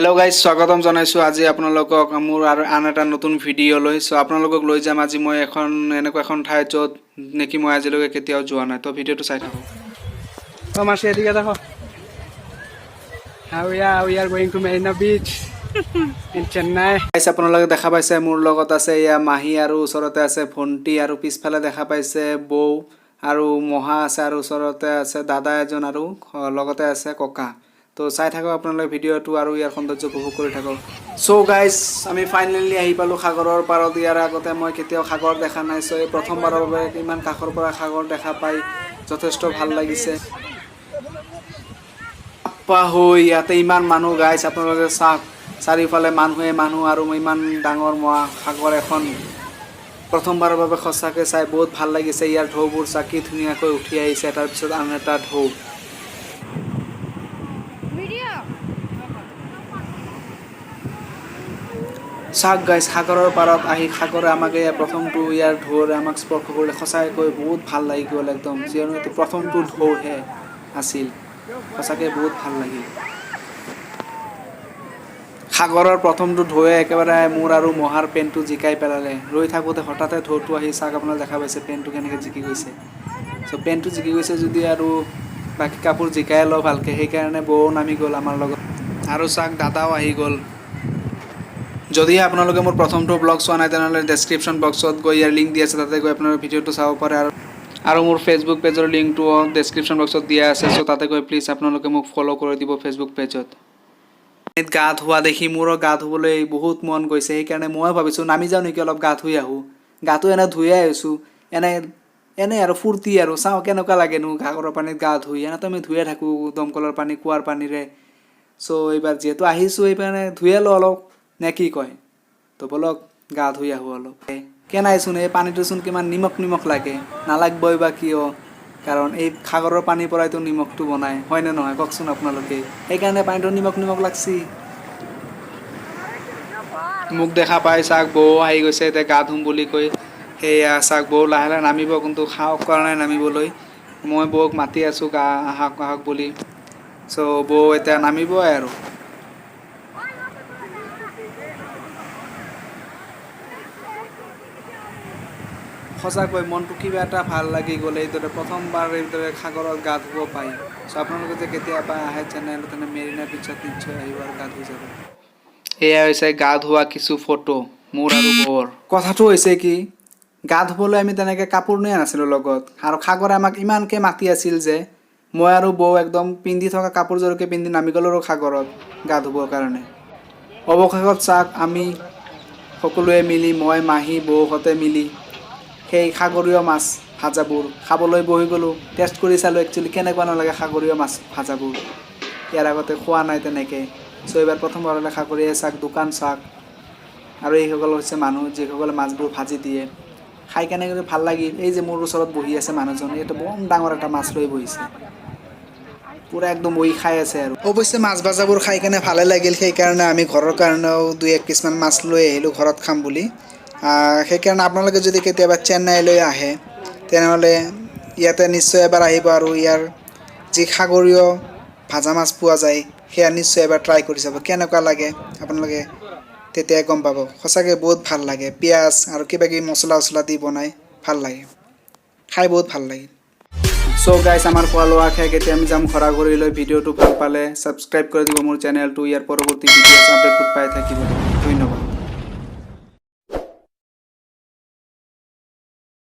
hello guys स्वागतम জনাইছো আজি আপোনালোকক মোৰ আৰু আন এটা নতুন ভিডিও লৈ সো আপোনালোকক লৈ যাম আজি মই এখন এখন ঠাই যত নেকি মই আজিলৈকে কেতিয়াও যোৱা নাই তো ভিডিওটো চাই থাকক তো মাসি এদিকে দেখো we are going to Marina beach in Chennai guys আপোনালোকে দেখা পাইছে মোৰ লগত আছে ইয়া মাহি আৰু ওচৰতে আছে ভন্টি আৰু পিছফালে দেখা পাইছে বৌ আৰু মহা আছে আৰু ওচৰতে আছে দাদা এজন আৰু লগতে আছে ককা তো চাই থাকো আপোনালোকে ভিডিওটো আৰু ইয়াৰ সৌন্দৰ্য উপভোগ কৰি থাকক সো গাইস আমি ফাইনালি আহি পালো সাগৰৰ পাৰত ইয়াৰ আগতে মই কেতিয়াও সাগৰ দেখা নাই সো এই প্ৰথমবাৰৰ বাবে ইমান কাষৰ পৰা সাগৰ দেখা পাই যথেষ্ট ভাল লাগিছে আপা হৈ ইয়াতে ইমান মানুহ গাইস আপোনালোকে চাৰিফালে মানুহ আৰু ইমান ডাঙৰ সাগৰ এখন প্ৰথমবাৰৰ বাবে খসাকে চাই বহুত ভাল লাগিছে ইয়াৰ ঢৌবোৰ চাকি ধুনিয়াকৈ উঠি আহিছে তাৰ পিছত আন এটা ঢৌ সাগ গাইস সাগৰৰ পাৰত আহি সাগৰে আমাক প্ৰথমটো ইয়াৰ ঢৌৰে আমাক স্পৰ্শ কৰিলে খসাকৈ বহুত ভাল লাগি গ'ল একদম যিহেতু এটো প্ৰথমটো ঢৌহে আছিল খসাকে বহুত ভাল লাগিল সাগৰৰ প্ৰথমটো ঢৌয়ে একেবাৰে মোৰ আৰু মহাৰ পেনটো জিকাই পেলালে ৰৈ থাকোতে হঠাতে ঢৌটো আহি সাগ আপোনাক দেখা পাইছে পেনটো কেনেকৈ জিকি গৈছে সো পেনটো জিকি গৈছে যদি আৰু বাকি কাপোৰ জিকাই ল ভালকে সেই কাৰণে বৌ নামি গ'ল আমাৰ লগত আৰু সাগ দাদাও আহি গ'ল যদি আপোনালোকে মোৰ প্ৰথমটো ব্লগ চোৱা নাই তেনেহলে ডেসক্ৰিপচন বক্সত গৈ ইয়াৰ লিংক দি আছে তাতে গৈ আপোনালোকে ভিডিওটো চাব পাৰে আৰু মোৰ ফেসবুক পেজৰ লিংকটো ডেসক্ৰিপচন বক্সত দিয়া আছে সো তাতে গৈ প্লিজ আপোনালোকে মোক ফলো কৰি দিব ফেসবুক পেজত গা ধোৱা দেখি মোৰো গা ধুবলৈ বহুত মন গৈছে সেই কাৰণে মই ভাবিছো নামি যাও নেকি অলপ গা ধুই আহো গাটো এনে ধুইয়ে আছো এনে আৰু ফুৰ্তি আৰু চাও কেনেকুৱা লাগে নো সাগৰৰ পানীত গা ধুই এনে তো আমি ধুইয়ে থাকো দমকলৰ পানী কুৱাৰ পানীৰে সো এইবাৰ যেহেতু আহিছো এইবাৰে ধুইয়ে ল অলপ নে কি কয় তো বলক গা ধুই আহো অলপ কেনাইছোন এই পানীটো চোন কিমান নিমখ লাগে নালাগবই বা কিয় কাৰণ এই সাগৰৰ পানীৰ পৰাইতো নিমখটো বনায় হয় নে নহয় কওকচোন আপোনালোকে এই কাৰণে পানীটো নিমখ লাগছি মুখ দেখা পাই সাগ বৌ আহি গৈছে এতিয়া গা ধুম বুলি কৈ সেয়া সাগ বৌ লাহে নামিব কিন্তু খাওক কৰা নাই নামিবলৈ মই বৌক মাতি আছো গা আহক বুলি সো বৌ এতিয়া নামিবই আৰু সঁচাকৈ মনটো কিবা এটা ভাল লাগি গ'লে এইদৰে প্ৰথমবাৰ এইদৰে সাগৰত গা ধুব পাই সো আপোনালোকে যে কেতিয়াবা আহে চেন্নাই তেনে মেৰিনা বিচত নিশ্চয় আহিব আৰু গা ধুই যাব এয়া হৈছে গা ধোৱা কিছু ফটো মোৰ আৰু বৌৰ কথাটো হৈছে কি গা ধুবলৈ আমি তেনেকৈ কাপোৰ নিয়া নাছিলোঁ লগত আৰু সাগৰে আমাক ইমানকৈ মাতি আছিল যে মই আৰু বৌ একদম পিন্ধি থকা কাপোৰযোৰকে পিন্ধি নামি গ'লো আৰু সাগৰত গা ধুবৰ কাৰণে অৱশেষত চাওক আমি সকলোৱে মিলি মই মাহী বৌহঁতে মিলি সেই সাগৰীয় মাছ ভাজাবোৰ খাবলৈ বহি গ'লোঁ টেষ্ট কৰি চালোঁ একচুৱেলি কেনেকুৱা নালাগে সাগৰীয় মাছ ভাজাবোৰ ইয়াৰ আগতে খোৱা নাই তেনেকৈ সো এইবাৰ প্ৰথমবাৰলৈ সাগৰীয় চাক দোকান চাক আৰু এইসকল হৈছে মানুহ যিসকলে মাছবোৰ ভাজি দিয়ে খাই কেনেকৈ ভাল লাগিল এই যে মোৰ ওচৰত বহি আছে মানুহজন এইটো বম ডাঙৰ এটা মাছ লৈ বহিছে পুৰা একদম বহি খাই আছে আৰু অৱশ্যে মাছ ভাজাবোৰ খাই কেনে ভালে লাগিল সেইকাৰণে আমি ঘৰৰ কাৰণেও 2-1 পিছমান মাছ লৈ আহিলোঁ ঘৰত খাম বুলি সেইকাৰণে আপোনালোকে যদি কেতিয়াবা চেন্নাইলৈ আহে তেনেহ'লে ইয়াতে নিশ্চয় এবাৰ আহিব আৰু ইয়াৰ যি সাগৰীয় ভাজা মাছ পোৱা যায় সেয়া নিশ্চয় এবাৰ ট্ৰাই কৰি চাব কেনেকুৱা লাগে আপোনালোকে তেতিয়াই গম পাব সঁচাকৈ বহুত ভাল লাগে পিঁয়াজ আৰু কিবাকিবি মছলা দি বনাই ভাল লাগে খাই বহুত ভাল লাগে সো গাইস আমাৰ খোৱা লোৱা খাই কেতিয়া আমি যাম ঘৰাঘৰিলৈ ভিডিওটো ভাল পালে ছাবস্ক্ৰাইব কৰি দিব মোৰ চেনেলটো ইয়াৰ পৰৱৰ্তী ভিডিঅ' আপডেটবোৰ পাই থাকিব ধন্যবাদ